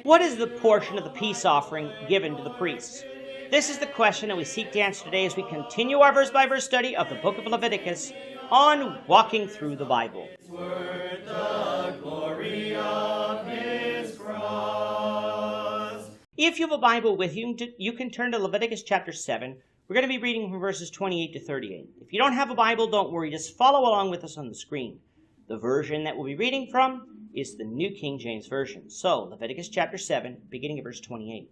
What is the portion of the peace offering given to the priests? This is the question that we seek to answer today as we continue our verse-by-verse study of the book of Leviticus on Walking Through the Bible. If you have a Bible with you, you can turn to Leviticus chapter 7. We're going to be reading from verses 28 to 38. If you don't have a Bible, don't worry. Just follow along with us on the screen. The version that we'll be reading from is the New King James Version. So, Leviticus chapter 7, beginning of verse 28.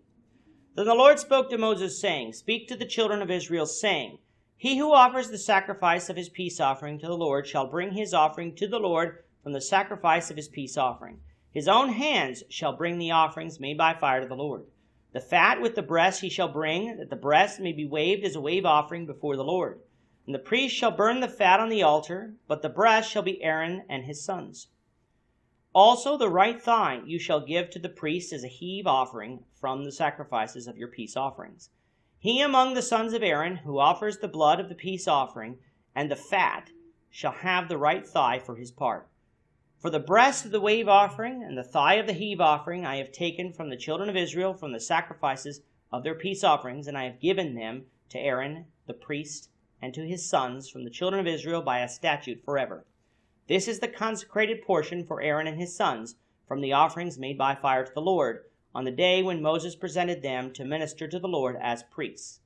Then the Lord spoke to Moses, saying, Speak to the children of Israel, saying, He who offers the sacrifice of his peace offering to the Lord shall bring his offering to the Lord from the sacrifice of his peace offering. His own hands shall bring the offerings made by fire to the Lord. The fat with the breast he shall bring, that the breast may be waved as a wave offering before the Lord. And the priest shall burn the fat on the altar, but the breast shall be Aaron and his sons. Also the right thigh you shall give to the priest as a heave offering from the sacrifices of your peace offerings. He among the sons of Aaron who offers the blood of the peace offering and the fat shall have the right thigh for his part. For the breast of the wave offering and the thigh of the heave offering I have taken from the children of Israel from the sacrifices of their peace offerings, and I have given them to Aaron the priest and to his sons from the children of Israel by a statute forever. This is the consecrated portion for Aaron and his sons from the offerings made by fire to the Lord on the day when Moses presented them to minister to the Lord as priests.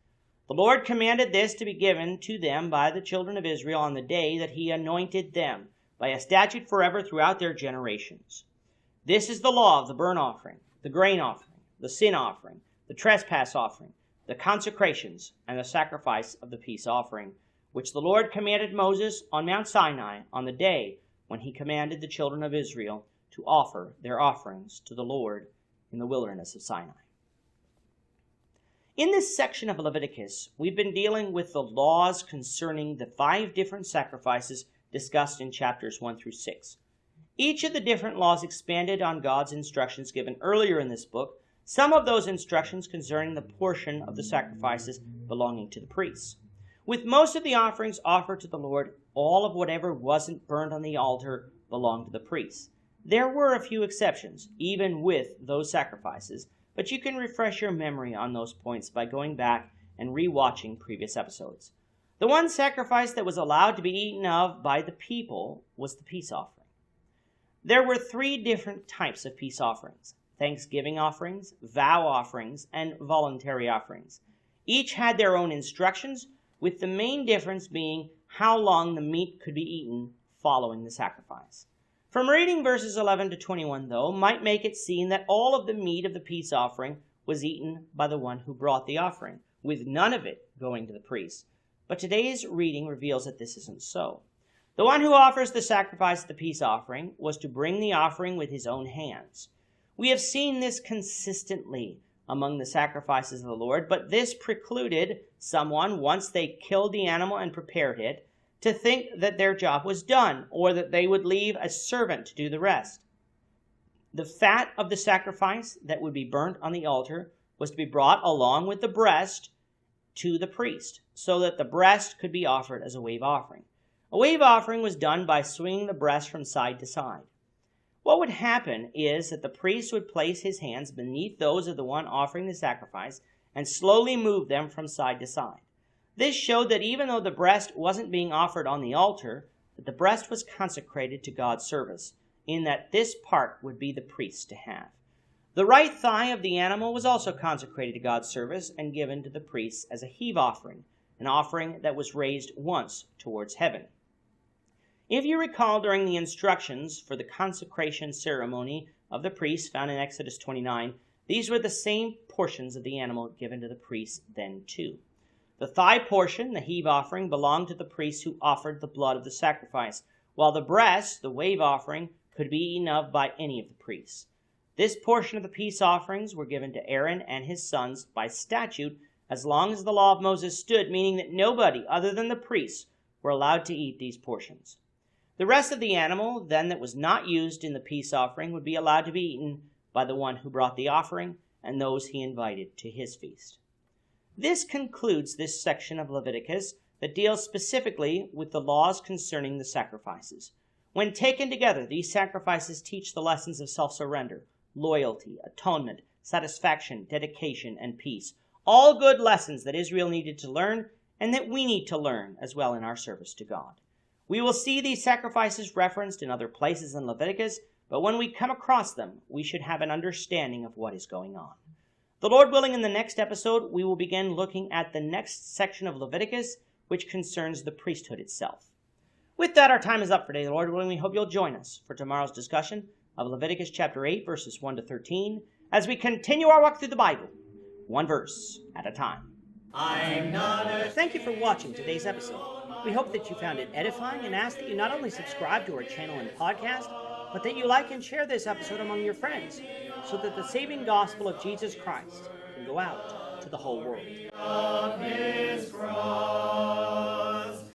The Lord commanded this to be given to them by the children of Israel on the day that he anointed them by a statute forever throughout their generations. This is the law of the burnt offering, the grain offering, the sin offering, the trespass offering, the consecrations, and the sacrifice of the peace offering, which the Lord commanded Moses on Mount Sinai on the day when he commanded the children of Israel to offer their offerings to the Lord in the wilderness of Sinai. In this section of Leviticus, we've been dealing with the laws concerning the 5 different sacrifices discussed in chapters 1 through 6. Each of the different laws expanded on God's instructions given earlier in this book, some of those instructions concerning the portion of the sacrifices belonging to the priests. With most of the offerings offered to the Lord, all of whatever wasn't burned on the altar belonged to the priests. There were a few exceptions, even with those sacrifices, but you can refresh your memory on those points by going back and re-watching previous episodes. The one sacrifice that was allowed to be eaten of by the people was the peace offering. There were 3 different types of peace offerings: thanksgiving offerings, vow offerings, and voluntary offerings. Each had their own instructions, with the main difference being how long the meat could be eaten following the sacrifice. From reading verses 11 to 21, though, might make it seem that all of the meat of the peace offering was eaten by the one who brought the offering, with none of it going to the priest. But today's reading reveals that this isn't so. The one who offers the sacrifice of the peace offering was to bring the offering with his own hands. We have seen this consistently among the sacrifices of the Lord, but this precluded someone, once they killed the animal and prepared it, to think that their job was done, or that they would leave a servant to do the rest. The fat of the sacrifice that would be burnt on the altar was to be brought along with the breast to the priest, so that the breast could be offered as a wave offering. A wave offering was done by swinging the breast from side to side. What would happen is that the priest would place his hands beneath those of the one offering the sacrifice and slowly move them from side to side. This showed that even though the breast wasn't being offered on the altar, that the breast was consecrated to God's service, in that this part would be the priest's to have. The right thigh of the animal was also consecrated to God's service and given to the priests as a heave offering, an offering that was raised once towards heaven. If you recall, during the instructions for the consecration ceremony of the priests found in Exodus 29, these were the same portions of the animal given to the priests then too. The thigh portion, the heave offering, belonged to the priests who offered the blood of the sacrifice, while the breast, the wave offering, could be eaten of by any of the priests. This portion of the peace offerings were given to Aaron and his sons by statute as long as the law of Moses stood, meaning that nobody other than the priests were allowed to eat these portions. The rest of the animal, then, that was not used in the peace offering would be allowed to be eaten by the one who brought the offering and those he invited to his feast. This concludes this section of Leviticus that deals specifically with the laws concerning the sacrifices. When taken together, these sacrifices teach the lessons of self-surrender, loyalty, atonement, satisfaction, dedication, and peace. All good lessons that Israel needed to learn and that we need to learn as well in our service to God. We will see these sacrifices referenced in other places in Leviticus, but when we come across them, we should have an understanding of what is going on. The Lord willing, in the next episode, we will begin looking at the next section of Leviticus, which concerns the priesthood itself. With that, our time is up for today. The Lord willing, we hope you'll join us for tomorrow's discussion of Leviticus chapter 8, verses 1 to 13, as we continue our walk through the Bible, one verse at a time. Thank you for watching today's episode. We hope that you found it edifying and ask that you not only subscribe to our channel and podcast, but that you like and share this episode among your friends, so that the saving gospel of Jesus Christ can go out to the whole world.